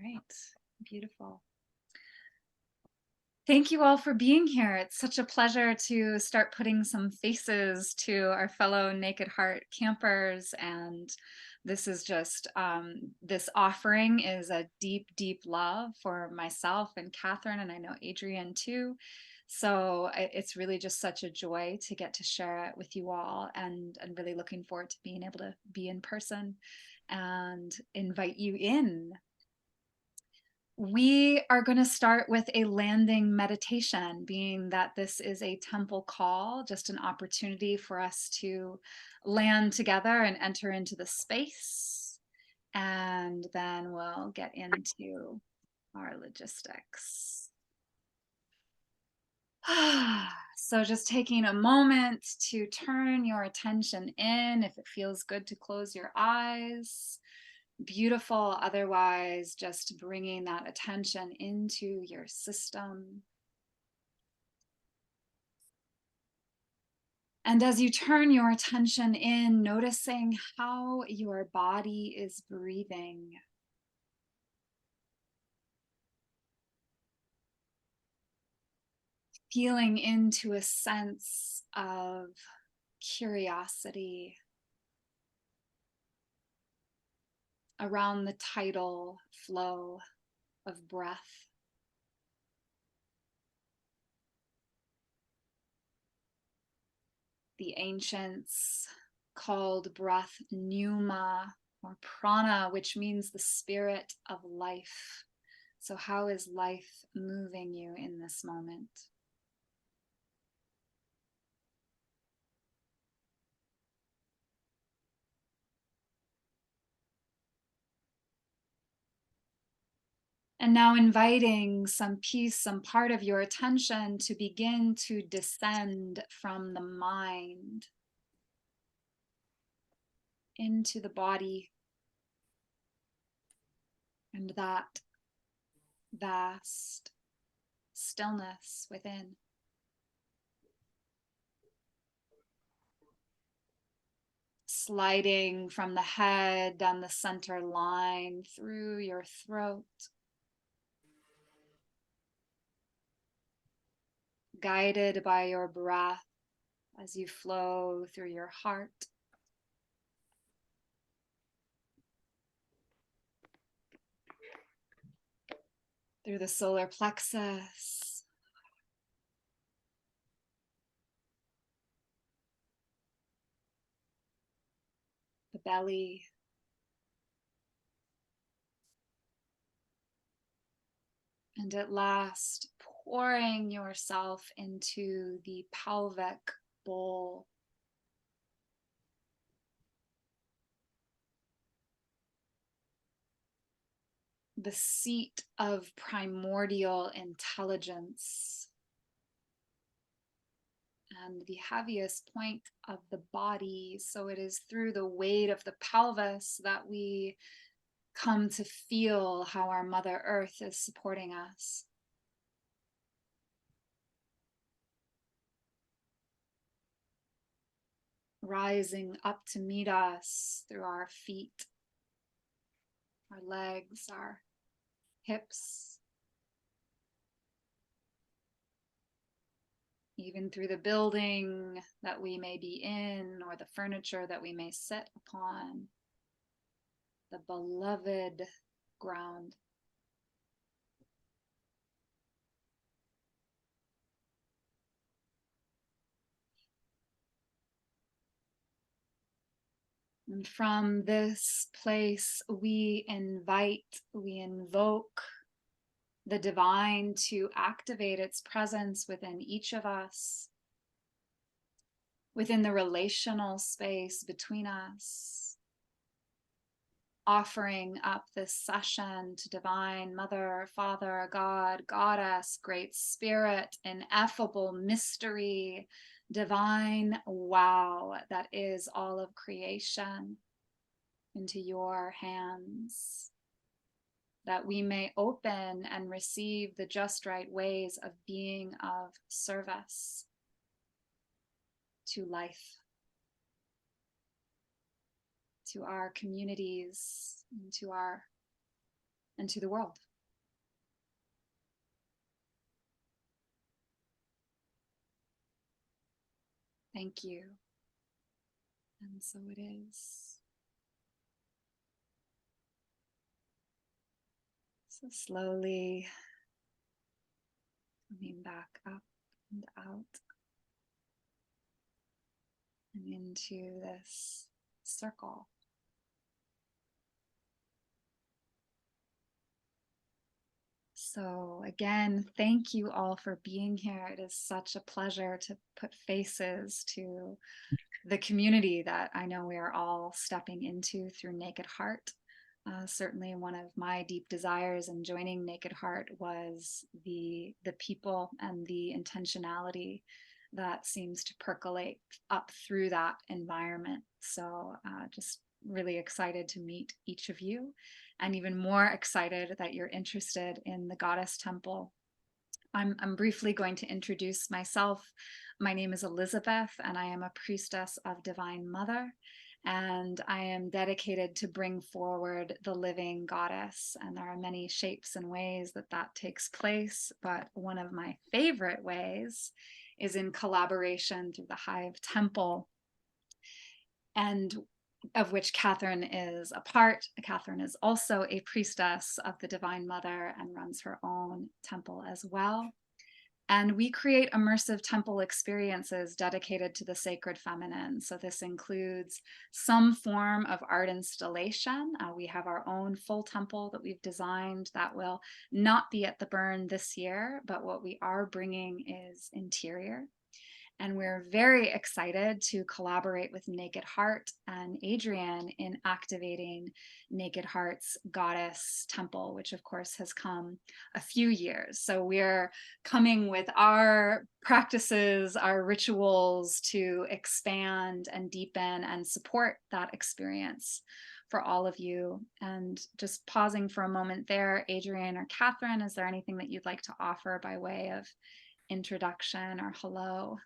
right. Beautiful. Thank you all for being here. It's such a pleasure to start putting some faces to our fellow Naked Heart campers. And this is just, this offering is a deep, deep love for myself and Catherine, and I know Adrienne too. So it's really just such a joy to get to share it with you all, and really looking forward to being able to be in person and invite you in. We are going to start with a landing meditation, being that this is a temple call, just an opportunity for us to land together and enter into the space. And then we'll get into our logistics. So just taking a moment to turn your attention in. If it feels good to close your eyes, beautiful. Otherwise, just bringing that attention into your system. And as you turn your attention in, noticing how your body is breathing. Feeling into a sense of curiosity around the tidal flow of breath. The ancients called breath pneuma or prana, which means the spirit of life. So how is life moving you in this moment? And now inviting some peace, some part of your attention to begin to descend from the mind into the body and that vast stillness within. Sliding from the head down the center line through your throat. Guided by your breath as you flow through your heart. Through the solar plexus. The belly. And at last, pouring yourself into the pelvic bowl. The seat of primordial intelligence. And the heaviest point of the body. So it is through the weight of the pelvis that we come to feel how our Mother Earth is supporting us. Rising up to meet us through our feet, our legs, our hips, even through the building that we may be in or the furniture that we may sit upon, the beloved ground. And from this place, we invoke the divine to activate its presence within each of us, within the relational space between us, offering up this session to Divine Mother, Father, God, Goddess, Great Spirit, ineffable mystery, divine wow that is all of creation, into your hands, that we may open and receive the just right ways of being of service to life, to our communities, and to our and to the world. Thank you. And so it is. So slowly coming back up and out and into this circle. So again, thank you all for being here. It is such a pleasure to put faces to the community that I know we are all stepping into through Naked Heart. Certainly one of my deep desires in joining Naked Heart was the people and the intentionality that seems to percolate up through that environment. So just really excited to meet each of you, and even more excited that you're interested in the Goddess Temple. I'm briefly going to introduce myself. My name is Elizabeth, and I am a priestess of Divine Mother, and I am dedicated to bring forward the living goddess. And there are many shapes and ways that that takes place, but one of my favorite ways is in collaboration through the Hive Temple, and of which Catherine is a part. Catherine is also a priestess of the Divine Mother and runs her own temple as well. And we create immersive temple experiences dedicated to the sacred feminine. So this includes some form of art installation. We have our own full temple that we've designed that will not be at the burn this year, but what we are bringing is interior. And we're very excited to collaborate with Naked Heart and Adrienne in activating Naked Heart's Goddess Temple, which of course has come a few years. So we're coming with our practices, our rituals to expand and deepen and support that experience for all of you. And just pausing for a moment there, Adrienne or Catherine, is there anything that you'd like to offer by way of introduction or hello?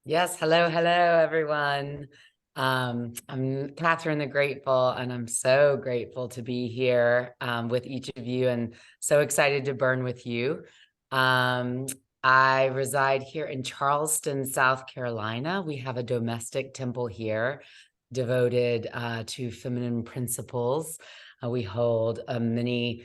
Yes, hello, everyone. I'm Catherine the Grateful, and I'm so grateful to be here with each of you, and so excited to burn with you. I reside here in Charleston, South Carolina. We have a domestic temple here devoted to feminine principles. We hold many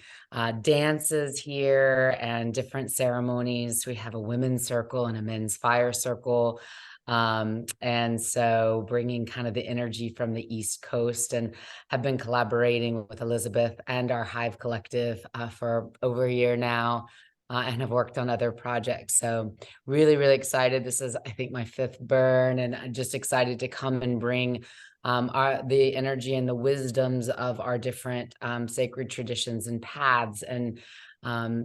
dances here and different ceremonies. We have a women's circle and a men's fire circle. And so bringing kind of the energy from the East Coast, and have been collaborating with Elizabeth and our Hive Collective for over a year now, and have worked on other projects. So really, really excited. This is, I think, my 5th burn, and I'm just excited to come and bring the energy and the wisdoms of our different sacred traditions and paths. And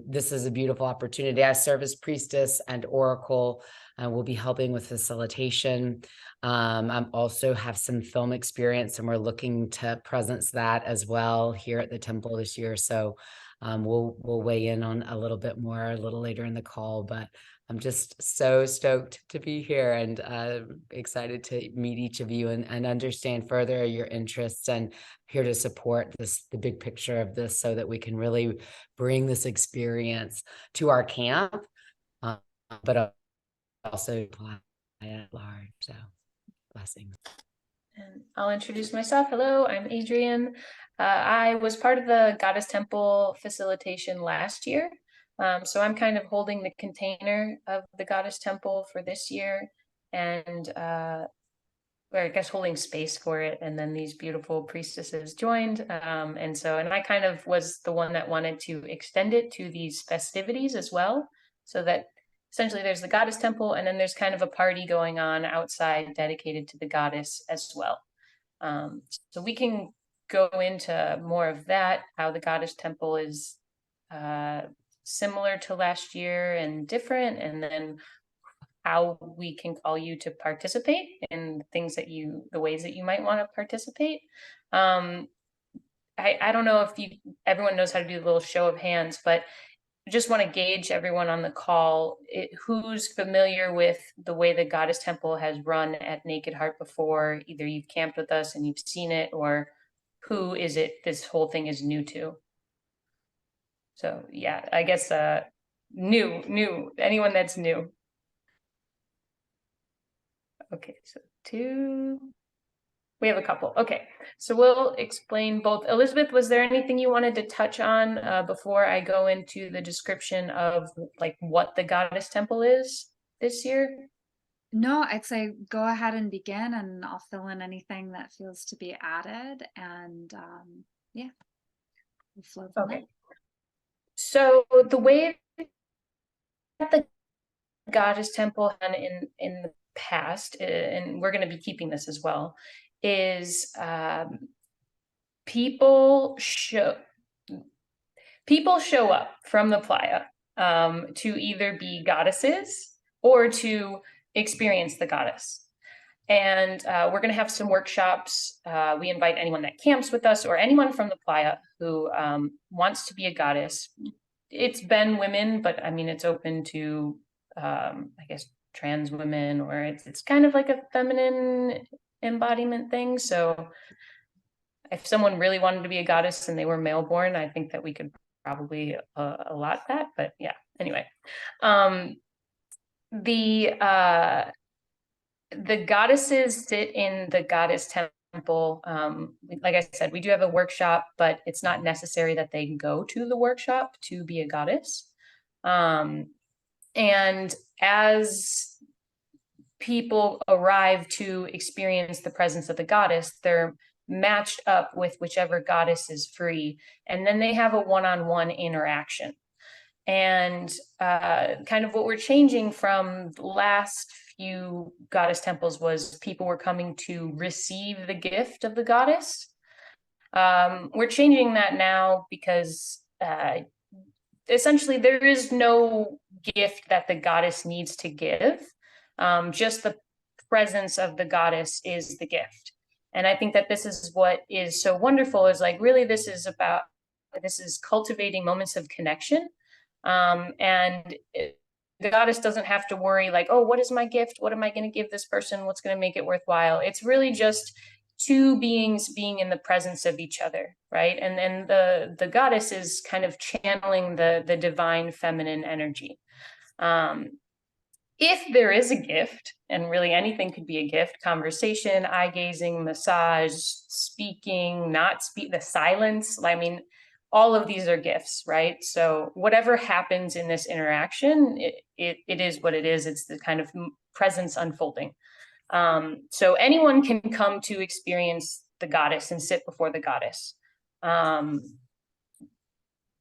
this is a beautiful opportunity. I serve as priestess and oracle. We'll be helping with facilitation. I also have some film experience, and we're looking to presence that as well here at the temple this year. So we'll weigh in on a little bit more a little later in the call, but I'm just so stoked to be here, and excited to meet each of you and understand further your interests, and here to support the big picture of this, so that we can really bring this experience to our camp, but also apply at large. So blessings. And I'll introduce myself. Hello, I'm Adrienne. I was part of the Goddess Temple facilitation last year. So I'm kind of holding the container of the Goddess Temple for this year, and or I guess holding space for it. And then these beautiful priestesses joined. And I kind of was the one that wanted to extend it to these festivities as well, so that essentially there's the Goddess Temple, and then there's kind of a party going on outside dedicated to the goddess as well. So we can go into more of that, how the Goddess Temple is similar to last year and different, and then how we can call you to participate in things that the ways that you might want to participate. I don't know if everyone knows how to do the little show of hands, but just want to gauge everyone on the call, who's familiar with the way the Goddess Temple has run at Naked Heart before. Either you've camped with us and you've seen it, or who is it this whole thing is new to? So yeah, I guess new, anyone that's new. Okay, so two. We have a couple. Okay, so we'll explain both. Elizabeth, was there anything you wanted to touch on before I go into the description of like what the Goddess Temple is this year? No, I'd say go ahead and begin, and I'll fill in anything that feels to be added. And yeah, we'll flow from there. Okay. So the way that the Goddess Temple and in the past, and we're going to be keeping this as well, is people show up from the playa to either be goddesses or to experience the goddess. And we're going to have some workshops. We invite anyone that camps with us or anyone from the playa who wants to be a goddess. It's been women, but I mean, it's open to, I guess, trans women, or it's kind of like a feminine embodiment thing. So if someone really wanted to be a goddess and they were male born, I think that we could probably allot that. But yeah, anyway, the goddesses sit in the goddess temple. Like I said, we do have a workshop, but it's not necessary that they go to the workshop to be a goddess. And as people arrive to experience the presence of the goddess, they're matched up with whichever goddess is free, and then they have a one-on-one interaction. And kind of what we're changing from the last few goddess temples was people were coming to receive the gift of the goddess. We're changing that now because essentially there is no gift that the goddess needs to give. Just the presence of the goddess is the gift. And I think that this is what is so wonderful, is like, really, this is cultivating moments of connection. The goddess doesn't have to worry like, oh, what is my gift? What am I going to give this person? What's going to make it worthwhile? It's really just two beings being in the presence of each other, right? And then the goddess is kind of channeling the divine feminine energy. If there is a gift, and really anything could be a gift, conversation, eye gazing, massage, speaking, the silence, I mean, all of these are gifts, right? So whatever happens in this interaction, it is what it is. It's the kind of presence unfolding. So anyone can come to experience the goddess and sit before the goddess.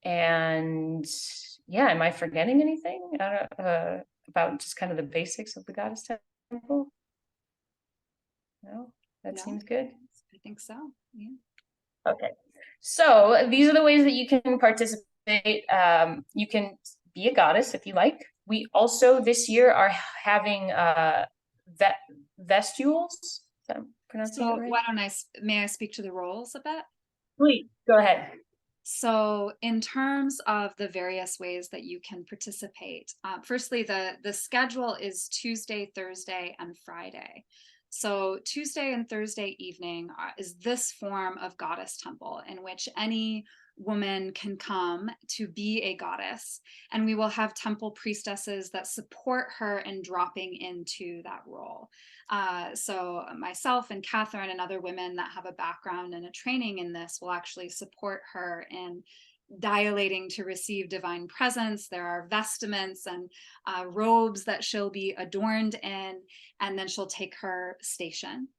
And yeah, am I forgetting anything about just kind of the basics of the goddess temple? No, that seems good. I think so. Yeah. Okay, so these are the ways that you can participate. You can be a goddess if you like. We also this year are having vestules. Is that pronouncing it right? Why don't may I speak to the roles a bit? Please, go ahead. So in terms of the various ways that you can participate, firstly, the schedule is Tuesday, Thursday, and Friday. So Tuesday and Thursday evening is this form of goddess temple in which any woman can come to be a goddess, and we will have temple priestesses that support her in dropping into that role. So myself and Catherine and other women that have a background and a training in this will actually support her in dilating to receive divine presence. There are vestments and robes that she'll be adorned in, and then she'll take her station.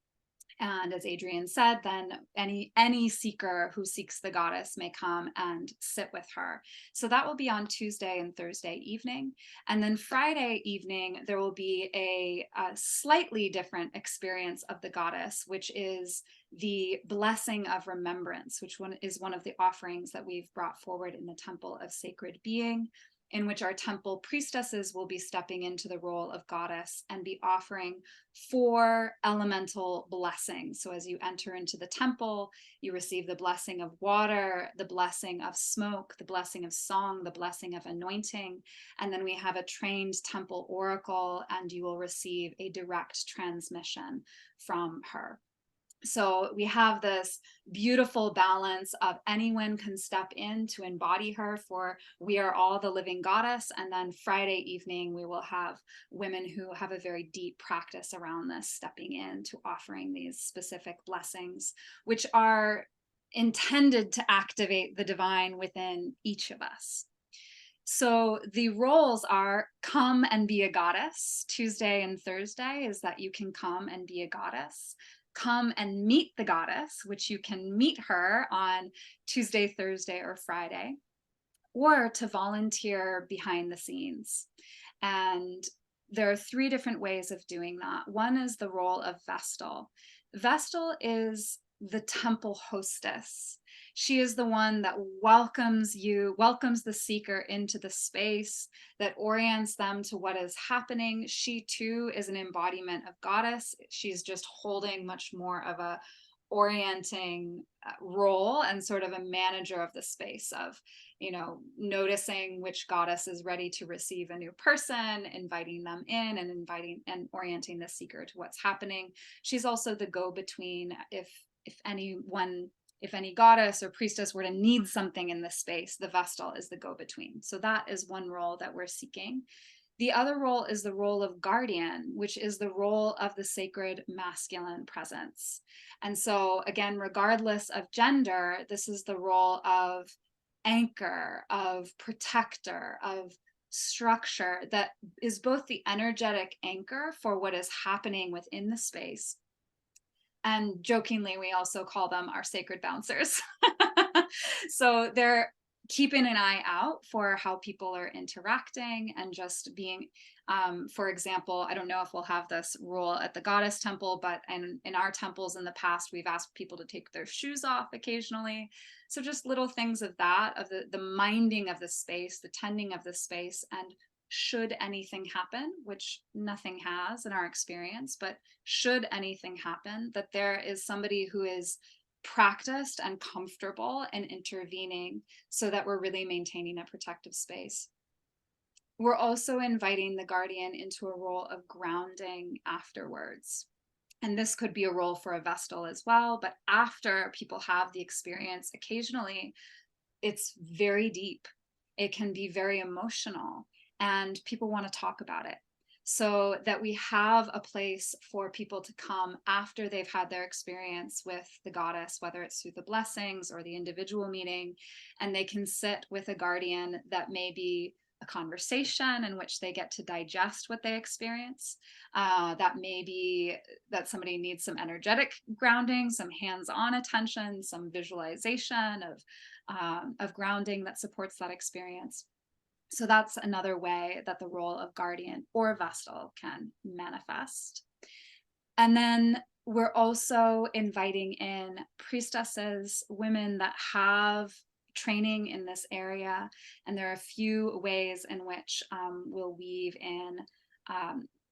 And as Adrian said, then any seeker who seeks the goddess may come and sit with her. So that will be on Tuesday and Thursday evening. And then Friday evening, there will be a slightly different experience of the goddess, which is the blessing of remembrance, which is one of the offerings that we've brought forward in the Temple of Sacred Being, in which our temple priestesses will be stepping into the role of goddess and be offering 4 elemental blessings. So as you enter into the temple, you receive the blessing of water, the blessing of smoke, the blessing of song, the blessing of anointing. And then we have a trained temple oracle, and you will receive a direct transmission from her. So we have this beautiful balance of anyone can step in to embody her, for we are all the living goddess. And then Friday evening, we will have women who have a very deep practice around this, stepping in to offering these specific blessings, which are intended to activate the divine within each of us. So the roles are come and be a goddess. Tuesday and Thursday is that you can come and be a goddess. Come and meet the goddess, which you can meet her on Tuesday, Thursday, or Friday, or to volunteer behind the scenes. And there are 3 different ways of doing that. One is the role of Vestal. Vestal is the temple hostess. She is the one that welcomes the seeker into the space, that orients them to what is happening. She too is an embodiment of goddess. She's just holding much more of a orienting role and sort of a manager of the space of, noticing which goddess is ready to receive a new person, inviting them in, and inviting and orienting the seeker to what's happening. She's also the go-between if any goddess or priestess were to need something in this space, the Vestal is the go-between. So that is one role that we're seeking. The other role is the role of guardian, which is the role of the sacred masculine presence. And so again, regardless of gender, this is the role of anchor, of protector, of structure that is both the energetic anchor for what is happening within the space. And jokingly, we also call them our sacred bouncers. So they're keeping an eye out for how people are interacting and just being, for example, I don't know if we'll have this rule at the goddess temple, but in our temples in the past, we've asked people to take their shoes off occasionally. So just little things of that, of the minding of the space, the tending of the space, and should anything happen, which nothing has in our experience, but should anything happen, that there is somebody who is practiced and comfortable in intervening so that we're really maintaining a protective space. We're also inviting the guardian into a role of grounding afterwards. And this could be a role for a Vestal as well, but after people have the experience, occasionally it's very deep. It can be very emotional, and people want to talk about it. So that we have a place for people to come after they've had their experience with the goddess, whether it's through the blessings or the individual meeting, and they can sit with a guardian that may be a conversation in which they get to digest what they experience. That may be that somebody needs some energetic grounding, some hands-on attention, some visualization of grounding that supports that experience. So that's another way that the role of guardian or Vestal can manifest. And then we're also inviting in priestesses, women that have training in this area. And there are a few ways in which we'll weave in.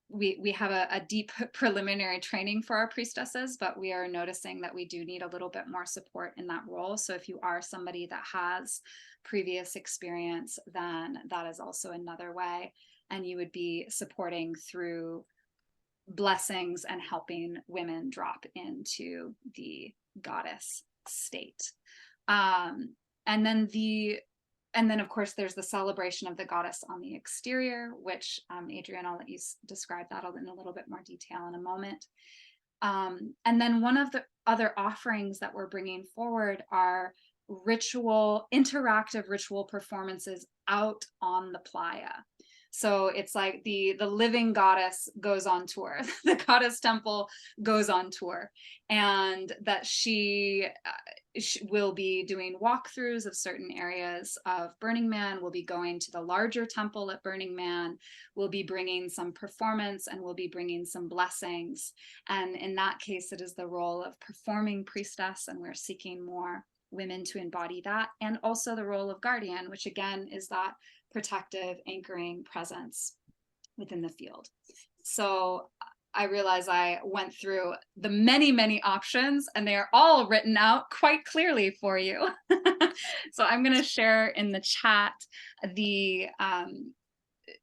We have a deep preliminary training for our priestesses, but we are noticing that we do need a little bit more support in that role. So if you are somebody that has previous experience, then that is also another way. And you would be supporting through blessings and helping women drop into the goddess state. And then of course there's the celebration of the goddess on the exterior, which Adrienne, I'll let you describe that in a little bit more detail in a moment. And then one of the other offerings that we're bringing forward are interactive ritual performances out on the playa. So it's like the living goddess goes on tour, the goddess temple goes on tour, and that she will be doing walkthroughs of certain areas of Burning Man. We'll be going to the larger temple at Burning Man. We'll be bringing some performance, and we'll be bringing some blessings. And in that case, it is the role of performing priestess, and we're seeking more women to embody that, and also the role of guardian, which again is that protective anchoring presence within the field. So I realize I went through the many options, and they are all written out quite clearly for you. So I'm going to share in the chat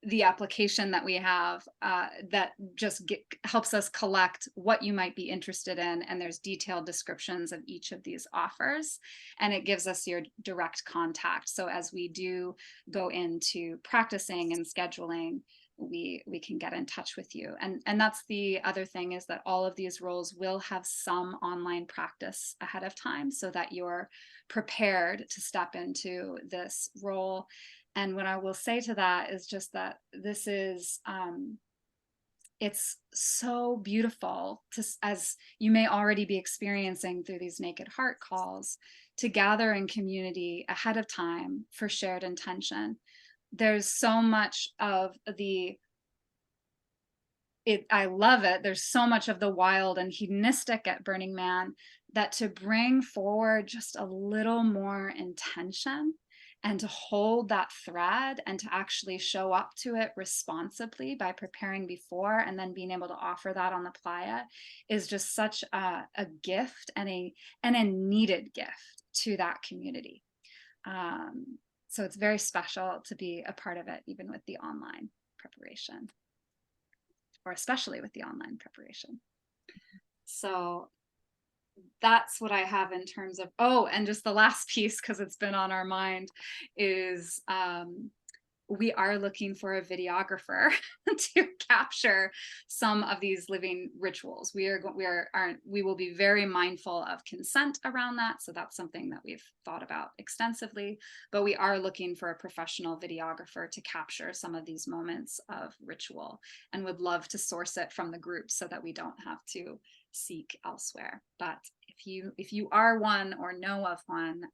the application that we have that just helps us collect what you might be interested in. And there's detailed descriptions of each of these offers, and it gives us your direct contact. So as we do go into practicing and scheduling, we can get in touch with you. And that's the other thing, is that all of these roles will have some online practice ahead of time so that you're prepared to step into this role. And what I will say to that is just that this is, it's so beautiful to, as you may already be experiencing through these Naked Heart calls, to gather in community ahead of time for shared intention. There's so much of I love it. There's so much of the wild and hedonistic at Burning Man, that to bring forward just a little more intention and to hold that thread and to actually show up to it responsibly by preparing before and then being able to offer that on the playa is just such a gift and a needed gift to that community. So it's very special to be a part of it, even with the online preparation, or especially with the online preparation. So that's what I have in terms of, oh, and just the last piece, because it's been on our mind, is we are looking for a videographer to capture some of these living rituals. We will be very mindful of consent around that. So that's something that we've thought about extensively, but we are looking for a professional videographer to capture some of these moments of ritual, and would love to source it from the group so that we don't have to seek elsewhere. But if you are one or know of one,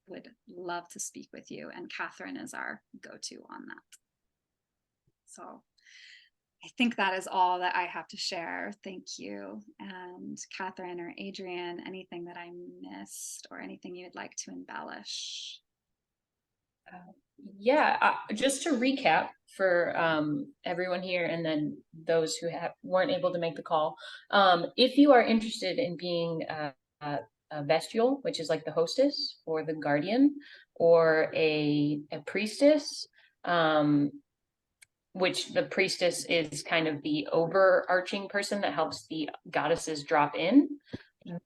would love to speak with you, and Catherine is our go-to on that. So I think that is all that I have to share. Thank you. And Catherine or Adrian, anything that I missed or anything you'd like to embellish? Yeah, just to recap for everyone here, and then those who weren't able to make the call. If you are interested in being a vestial, which is like the hostess or the guardian, or a priestess, which the priestess is kind of the overarching person that helps the goddesses drop in.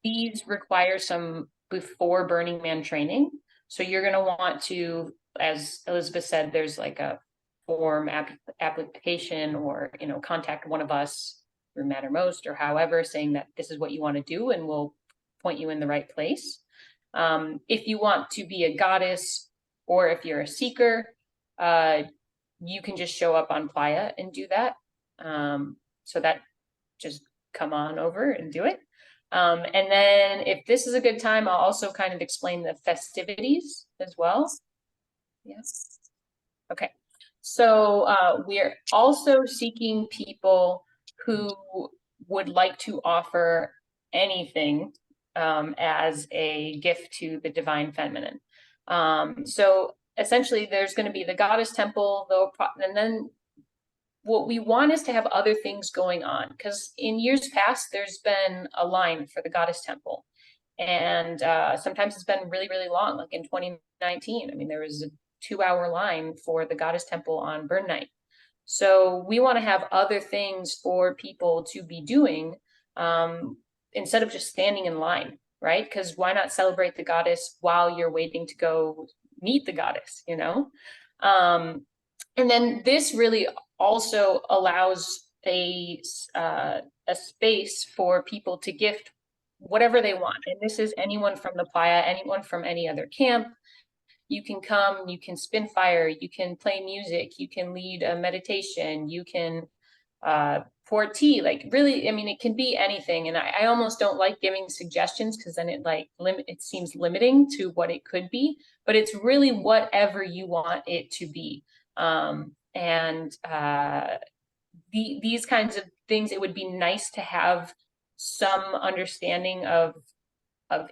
These require some before Burning Man training. So you're going to want to, as Elizabeth said, there's like a form application, or, contact one of us through Mattermost or however, saying that this is what you want to do, and we'll point you in the right place. If you want to be a goddess, or if you're a seeker, you can just show up on Playa and do that. So that, just come on over and do it. And then if this is a good time, I'll also kind of explain the festivities as well. Yes. Okay. So we're also seeking people who would like to offer anything as a gift to the divine feminine. So essentially there's going to be the goddess temple, and then what we want is to have other things going on, because in years past, there's been a line for the goddess temple. And sometimes it's been really, really long, like in 2019. I mean, there was a 2-hour line for the goddess temple on Burn Night. So we want to have other things for people to be doing instead of just standing in line, right? Because why not celebrate the goddess while you're waiting to go meet the goddess, and then this really also allows a space for people to gift whatever they want. And this is anyone from the playa, anyone from any other camp. You can come, you can spin fire, you can play music, you can lead a meditation, you can pour tea. Like, really, I mean, it can be anything. And I almost don't like giving suggestions, because then it seems limiting to what it could be, but it's really whatever you want it to be. These kinds of things, it would be nice to have some understanding of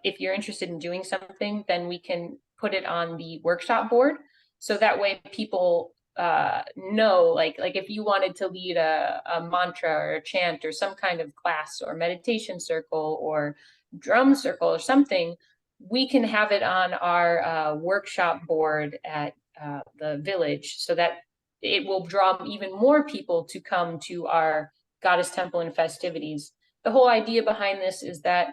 if you're interested in doing something, then we can put it on the workshop board. So that way people know, like if you wanted to lead a mantra or a chant or some kind of class or meditation circle or drum circle or something, we can have it on our workshop board at the village, so that it will draw even more people to come to our Goddess Temple and festivities. The whole idea behind this is that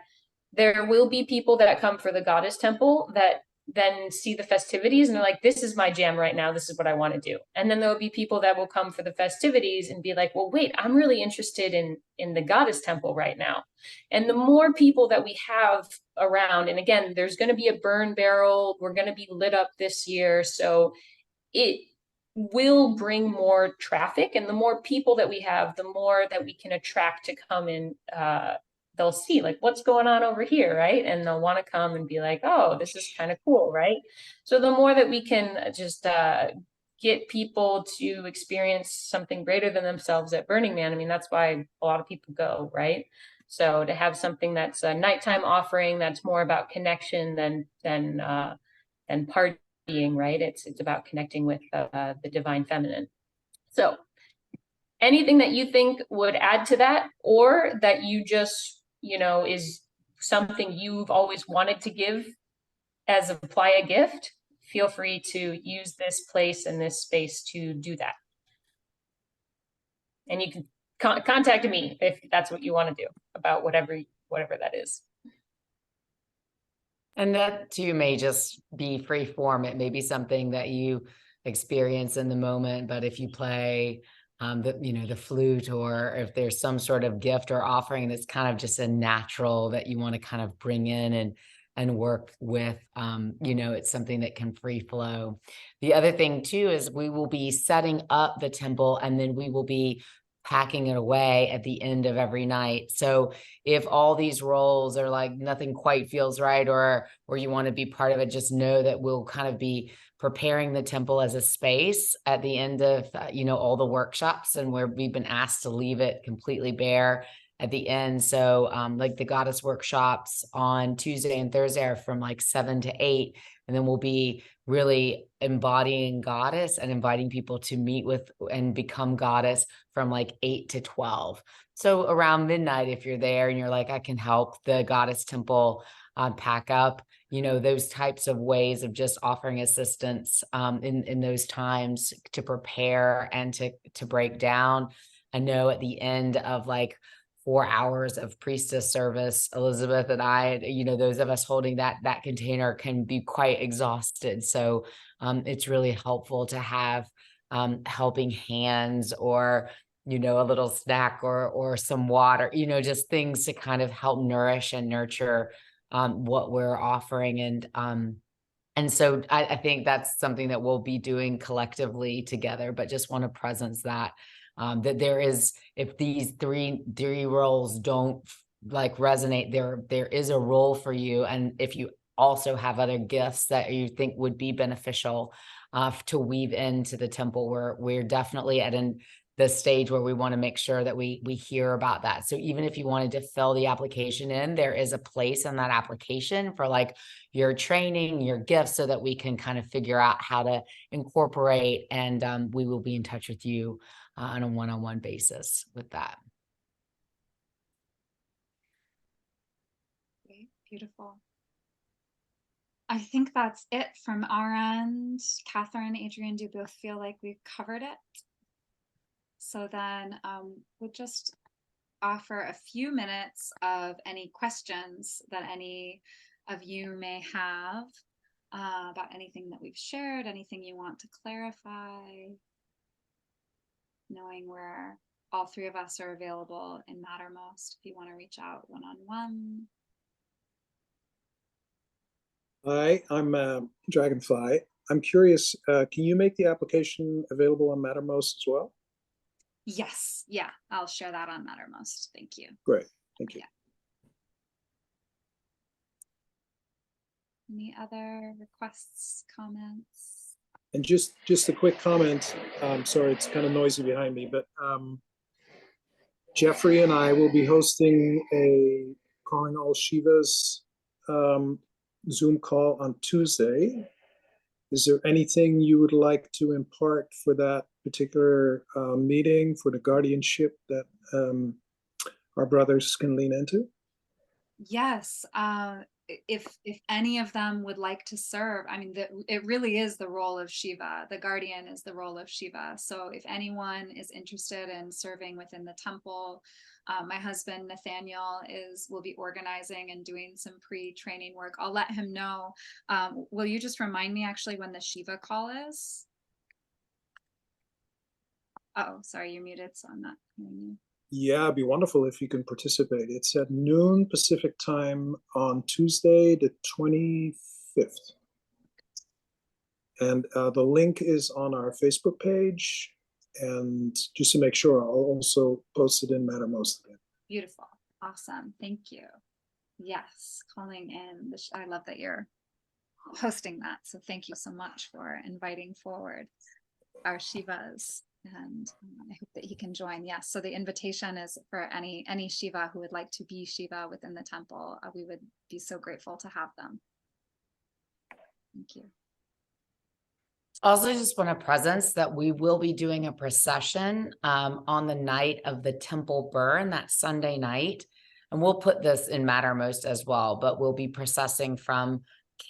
there will be people that come for the Goddess Temple that then see the festivities and they're like, this is my jam right now. This is what I want to do. And then there'll be people that will come for the festivities and be like, well, wait, I'm really interested in the Goddess Temple right now. And the more people that we have around, and again, there's going to be a burn barrel. We're going to be lit up this year. So it will bring more traffic, and the more people that we have, the more that we can attract to come in. They'll see like what's going on over here, right? And they'll want to come and be like, oh, this is kind of cool, right? So the more that we can just get people to experience something greater than themselves at Burning Man, I mean, that's why a lot of people go, right? So to have something that's a nighttime offering that's more about connection than partying, right? It's about connecting with the divine feminine. So anything that you think would add to that, or that you just, is something you've always wanted to give as apply a gift, feel free to use this place and this space to do that. And you can contact me if that's what you want to do about whatever that is. And that too may just be free form. It may be something that you experience in the moment, but if you play the flute, or if there's some sort of gift or offering that's kind of just a natural that you want to kind of bring in and work with, it's something that can free flow. The other thing too is we will be setting up the temple, and then we will be packing it away at the end of every night. So if all these roles are like nothing quite feels right, or you want to be part of it, just know that we'll kind of be preparing the temple as a space at the end of all the workshops, and where we've been asked to leave it completely bare at the end. So like the goddess workshops on Tuesday and Thursday are from like 7 to 8, and then we'll be really embodying goddess and inviting people to meet with and become goddess from like 8 to 12. So around midnight, if you're there and you're like, I can help the goddess temple pack up, those types of ways of just offering assistance in those times to prepare and to break down. I know at the end of like 4 hours of priestess service, Elizabeth and I, those of us holding that container can be quite exhausted. So it's really helpful to have helping hands, or a little snack or some water, just things to kind of help nourish and nurture what we're offering. And so I think that's something that we'll be doing collectively together, but just want to presence that there is, if these three roles don't like resonate, there is a role for you. And if you also have other gifts that you think would be beneficial to weave into the temple, we're definitely at the stage where we want to make sure that we hear about that. So even if you wanted to fill the application in, there is a place in that application for like your training, your gifts, so that we can kind of figure out how to incorporate, and we will be in touch with you on a one-on-one basis with that. Okay, beautiful. I think that's it from our end. Catherine, Adrian, do you both feel like we've covered it? So then we'll just offer a few minutes of any questions that any of you may have about anything that we've shared, anything you want to clarify, knowing where all three of us are available in Mattermost if you want to reach out one-on-one. Hi, I'm Dragonfly. I'm curious, can you make the application available on Mattermost as well? Yes, yeah, I'll share that on Mattermost. Thank you. Great, thank you. Yeah. Any other requests, comments? And just a quick comment. Sorry, it's kind of noisy behind me, but Jeffrey and I will be hosting a Calling All Shivas Zoom call on Tuesday. Is there anything you would like to impart for that particular meeting, for the guardianship that our brothers can lean into? Yes, if any of them would like to serve, I mean, it really is the role of Shiva. The guardian is the role of Shiva. So if anyone is interested in serving within the temple, my husband Nathaniel will be organizing and doing some pre-training work. I'll let him know. Will you just remind me actually when the Shiva call is? Oh, sorry, you're muted, so I'm not hearing you. Yeah, it'd be wonderful if you can participate. It's at noon Pacific time on Tuesday, the 25th. And the link is on our Facebook page. And just to make sure, I'll also post it in Mattermost again. Beautiful. Awesome. Thank you. Yes, calling in. I love that you're hosting that. So thank you so much for inviting forward our Shivas. And I hope that he can join. Yes. So the invitation is for any Shiva who would like to be Shiva within the temple. We would be so grateful to have them. Thank you. Also, just want a presence that we will be doing a procession on the night of the temple burn, that Sunday night. And we'll put this in Mattermost as well, but we'll be processing from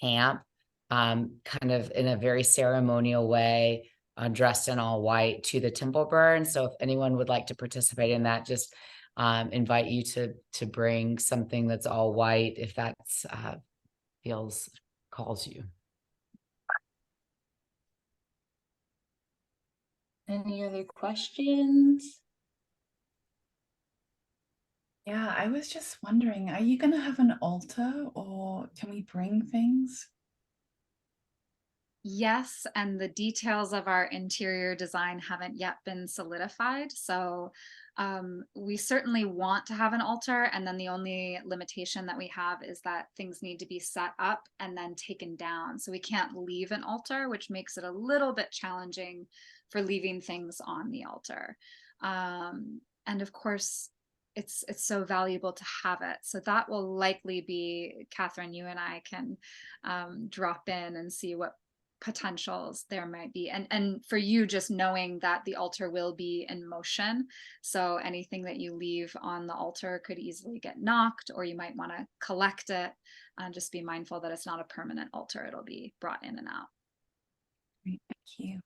camp kind of in a very ceremonial way, dressed in all white to the temple burn. So if anyone would like to participate in that, just invite you to bring something that's all white if that's calls you. Any other questions? Yeah, I was just wondering, are you going to have an altar or can we bring things? Yes, and the details of our interior design haven't yet been solidified. So we certainly want to have an altar, and then the only limitation that we have is that things need to be set up and then taken down. So we can't leave an altar, which makes it a little bit challenging for leaving things on the altar. And of course, it's so valuable to have it. So that will likely be, Catherine, you and I can drop in and see what potentials there might be, and for you, just knowing that the altar will be in motion, so anything that you leave on the altar could easily get knocked, or you might want to collect it. Just be mindful that it's not a permanent altar, it'll be brought in and out. Great, thank you.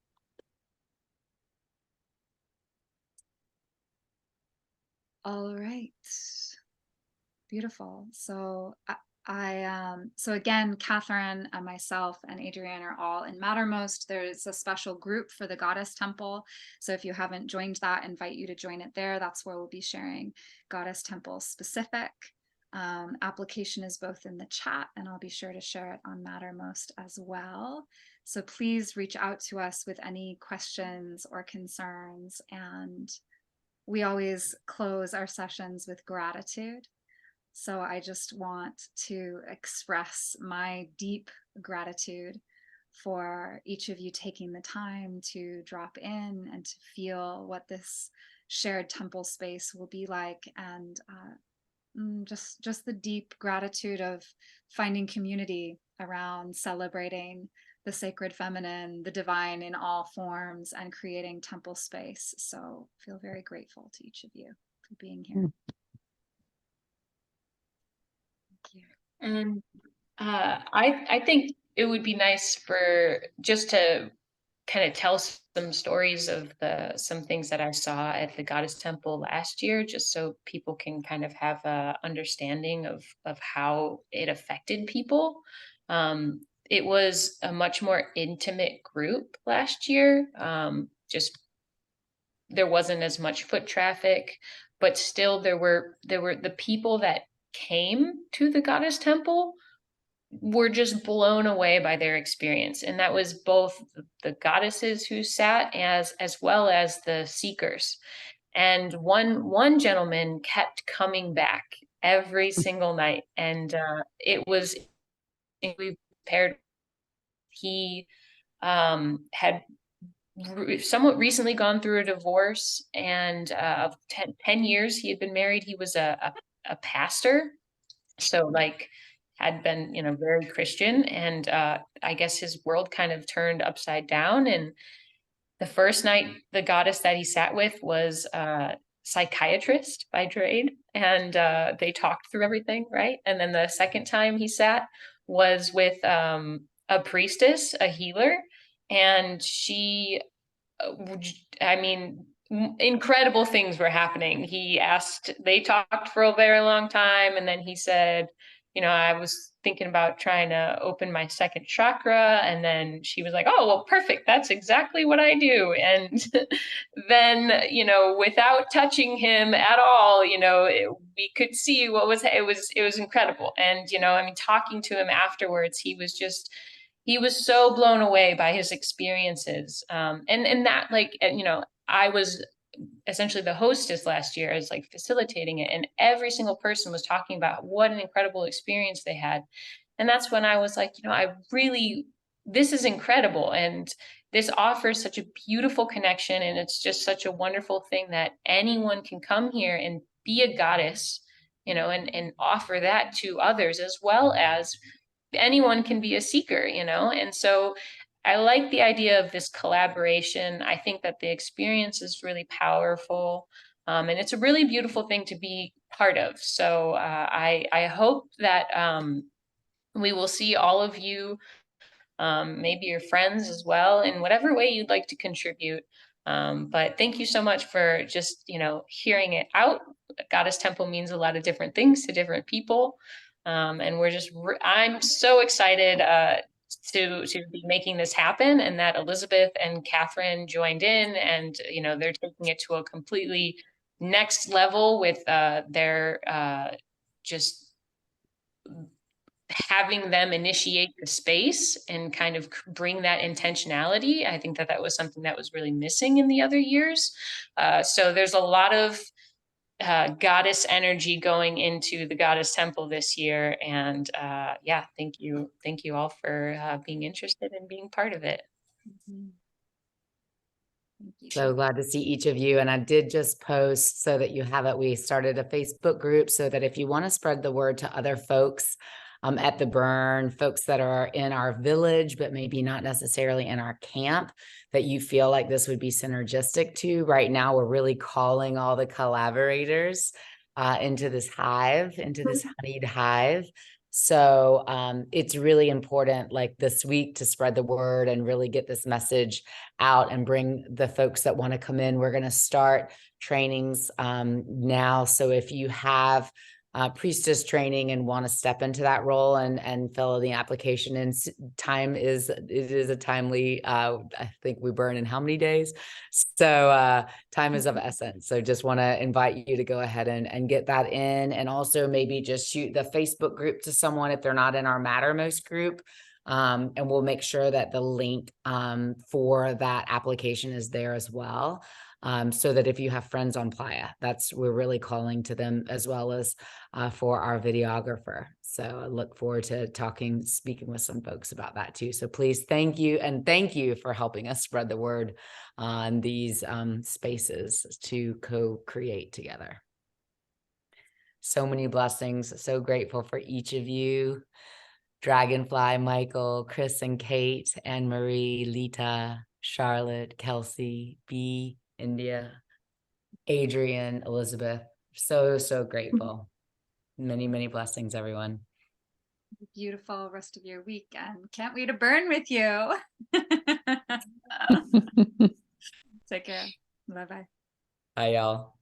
All right, beautiful. So so again, Catherine and myself and Adrienne are all in Mattermost. There's a special group for the Goddess Temple. So if you haven't joined that, I invite you to join it there. That's where we'll be sharing Goddess Temple specific. Application is both in the chat, and I'll be sure to share it on Mattermost as well. So please reach out to us with any questions or concerns. And we always close our sessions with gratitude. So I just want to express my deep gratitude for each of you taking the time to drop in and to feel what this shared temple space will be like, and just the deep gratitude of finding community around celebrating the sacred feminine, the divine in all forms, and creating temple space. So I feel very grateful to each of you for being here. And I think it would be nice for just to kind of tell some stories of some things that I saw at the Goddess Temple last year, just so people can kind of have a understanding of how it affected people. It was a much more intimate group last year. Just there wasn't as much foot traffic, but still there were the people that came to the Goddess Temple were just blown away by their experience. And that was both the goddesses who sat as well as the seekers. And one gentleman kept coming back every single night. And it was prepared. He had somewhat recently gone through a divorce, and of 10 years he had been married. He was a pastor, so like had been very Christian, and I guess his world kind of turned upside down. And the first night, the goddess that he sat with was psychiatrist by trade, and they talked through everything, right? And then the second time he sat was with a priestess, a healer, and she, I mean, incredible things were happening. They talked for a very long time, and then he said, I was thinking about trying to open my second chakra. And then she was like, oh, well, perfect. That's exactly what I do. And then, without touching him at all, we could see it was incredible. And, talking to him afterwards, he was so blown away by his experiences. And that, like, I was essentially the hostess last year, as like facilitating it, and every single person was talking about what an incredible experience they had. And that's when I was like, this is incredible, and this offers such a beautiful connection, and it's just such a wonderful thing that anyone can come here and be a goddess, and offer that to others, as well as anyone can be a seeker, and so I like the idea of this collaboration. I think that the experience is really powerful, and it's a really beautiful thing to be part of. So I hope that we will see all of you, maybe your friends as well, in whatever way you'd like to contribute. But thank you so much for just, hearing it out. Goddess Temple means a lot of different things to different people. And I'm so excited to be making this happen, and that Elizabeth and Catherine joined in, and, they're taking it to a completely next level with their just having them initiate the space and kind of bring that intentionality. I think that was something that was really missing in the other years. So there's a lot of goddess energy going into the Goddess Temple this year. And thank you all for being interested in being part of it. Mhm. Thank you. So glad to see each of you. And I did just post so that you have it. We started a Facebook group so that if you want to spread the word to other folks at the burn, folks that are in our village, but maybe not necessarily in our camp, that you feel like this would be synergistic to. Right now, we're really calling all the collaborators into this hive, into this honeyed hive. So it's really important, like this week, to spread the word and really get this message out and bring the folks that want to come in. We're going to start trainings now. So if you have priestess training and want to step into that role and fill in the application, and it is a timely, I think we burn in how many days? So time is of essence. So just want to invite you to go ahead and get that in, and also maybe just shoot the Facebook group to someone if they're not in our Mattermost group. And we'll make sure that the link for that application is there as well. So that if you have friends on Playa, we're really calling to them, as well as for our videographer. So I look forward to speaking with some folks about that too. So please, thank you. And thank you for helping us spread the word on these spaces to co-create together. So many blessings. So grateful for each of you. Dragonfly, Michael, Chris and Kate, Anne Marie, Lita, Charlotte, Kelsey, B, India, Adrian, Elizabeth. So grateful. Many, many blessings, everyone. Beautiful rest of your week, and can't wait to burn with you. Take care. Bye-bye. Bye, y'all.